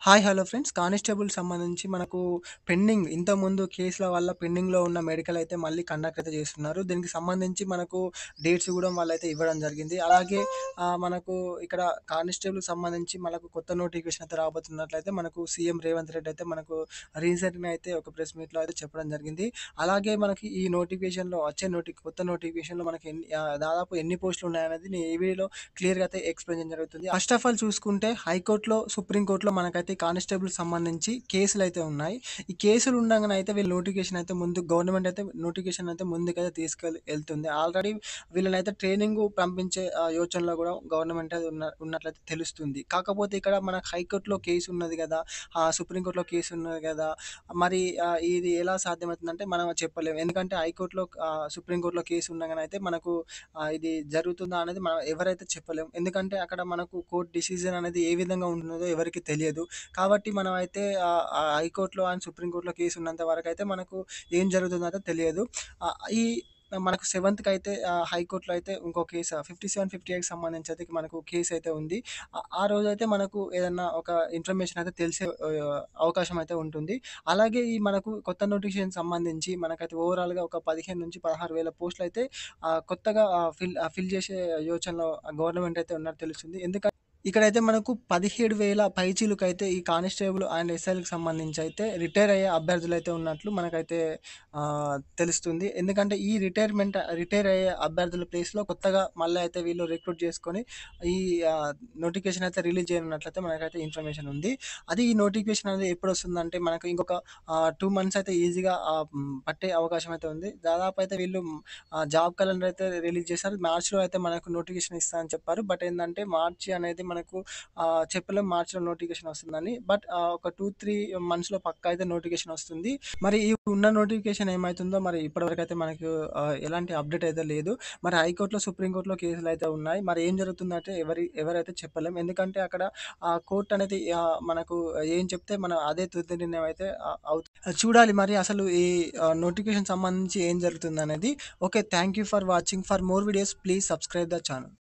Hi! Hello friends. Constable సంబంధించి మనకు ఇంతకుముందు కేసుల వల్ల పెండింగ్‌లో ఉన్న మెడికల్ అయితే మళ్ళీ కండక్ట్ అయితే చేస్తున్నారు. దీనికి సంబంధించి మనకు డేట్స్ గూడా వాళ్ళైతే ఇవ్వడం జరిగింది. అలాగే మనకు ఇక్కడ కానిస్టేబుల్‌కి సంబంధించి మనకు కొత్త నోటిఫికేషన్ అయితే రాబోతున్నట్లయితే మనకు సీఎం రేవంత్ రెడ్డి అయితే మనకు రీసెంట్‌గా అయితే ఒక ప్రెస్ మీట్‌లో అయితే చెప్పడం జరిగింది. అలాగే మనకి ఈ నోటిఫికేషన్‌లో వచ్చే కొత్త నోటిఫికేషన్‌లో మనకి దాదాపు ఎన్ని పోస్టులు ఉన్నాయనేది నేను ఈ వీడియోలో క్లియర్‌గా అయితే ఎక్స్‌ప్లెయిన్ చేయడం జరుగుతుంది. ఫస్ట్ ఆఫ్ ఆల్ చూసుకుంటే హైకోర్ట్‌లో, సుప్రీం కోర్ట్‌లో మనకైతే కానిస్టేబుల్‌కి సంబంధించి కేసులైతే ఉన్నాయి. ఈ కేసులు ఉండంగానైతే వీళ్ళు నోటిఫికేషన్ అయితే ముందు గవర్నమెంట్ అయితే నోటిఫికేషన్ అయితే ముందుకైతే ఎళ్తుంది. ఆల్రెడీ వీళ్ళనైతే ట్రైనింగు పంపించే యోచనలో గూడా గవర్నమెంట్ అయితే ఉన్నట్లయితే తెలుస్తుంది. కాకపోతే ఇక్కడ మనకు హైకోర్ట్‌లో కేస్ ఉన్నది గదా! సుప్రీం కోర్ట్‌లో కేస్ ఉన్నది గదా! మరి ఇది ఎలా సాధ్యమవుతుందంటే మనం చెప్పలేము. ఎందుకంటే హైకోర్ట్‌లో సుప్రీం కోర్ట్‌లో కేస్ ఉండగానైతే మనకు ఇది జరుగుతుందా అనేది మనం ఎవరైతే చెప్పలేం. ఎందుకంటే అక్కడ మనకు కోర్ట్ డిసిజన్ అనేది ఏ విధంగా ఉంటున్నదో ఎవరికీ తెలియదు. కాబట్టి మనమైతే హైకోర్ట్‌లో అండ్ సుప్రీం కోర్ట్‌లో కేస్ ఉన్నంత వరకైతే మనకు ఏం జరుగుతుందో అయితే తెలియదు. ఈ మనకు సెవెంత్‌కైతే హైకోర్ట్‌లో అయితే ఇంకో కేస్ 57, 58కి సంబంధించి అయితే మనకు కేస్ అయితే ఉంది. ఆ రోజైతే మనకు ఏదన్నా ఒక ఇన్ఫర్మేషన్ అయితే తెలిసే అవకాశం అయితే ఉంటుంది. అలాగే ఈ మనకు కొత్త నోటిఫికేషన్ సంబంధించి మనకైతే ఓవరాల్‌గా ఒక 15,000-16,000 పోస్టులయితే కొత్తగా ఫిల్ చేసే యోచనలో గవర్నమెంట్ అయితే ఉన్నట్టు తెలుస్తుంది. ఇక్కడైతే మనకు 17,000 పైచిలుకైతే ఈ కానిస్టేబుల్ అండ్ ఎస్ఐలకు సంబంధించయితే రిటైర్ అయ్యే అభ్యర్థులైతే ఉన్నట్లు మనకైతే తెలుస్తుంది. ఎందుకంటే ఈ రిటైర్ అయ్యే అభ్యర్థుల ప్లేస్‌లో కొత్తగా మళ్ళీ అయితే వీళ్ళు రిక్రూట్ చేసుకొని ఈ నోటిఫికేషన్ అయితే రిలీజ్ చేయనున్నట్లయితే మనకైతే ఇన్ఫర్మేషన్ ఉంది. ఈ నోటిఫికేషన్ అనేది ఎప్పుడొస్తుందంటే మనకు ఇంకొక 2 మంత్స్ అయితే ఈజీగా పట్టే అవకాశం అయితే ఉంది. దాదాపు అయితే వీళ్ళు జాబ్ క్యాలెండర్ అయితే రిలీజ్ చేశారు. మార్చ్‌లో అయితే మనకు నోటిఫికేషన్ ఇస్తా అని చెప్పారు. బట్ ఏందంటే మార్చి అనేది మనకు చెప్పలేం మార్చ్‌లో నోటిఫికేషన్ వస్తుందని. బట్ ఒక 2, 3 మంత్స్‌లో పక్కా అయితే నోటిఫికేషన్ వస్తుంది. మరి ఈ ఉన్న నోటిఫికేషన్ ఏమైతుందో మరి ఇప్పటివరకైతే మనకు ఎలాంటి అప్డేట్ అయితే లేదు. మరి హైకోర్ట్‌లో, సుప్రీం కోర్ట్‌లో కేసులైతే ఉన్నాయి. మరి ఏం జరుగుతుందంటే ఎవరైతే చెప్పలేం. ఎందుకంటే అక్కడ కోర్ట్ అనేది మనకు ఏం చెప్తే మనం అదే తుది నిర్ణయం అయితే చూడాలి మరి అసలు ఈ నోటిఫికేషన్ సంబంధించి ఏం జరుగుతుందనేది. Okay. Thank you for watching. For more videos please subscribe the channel.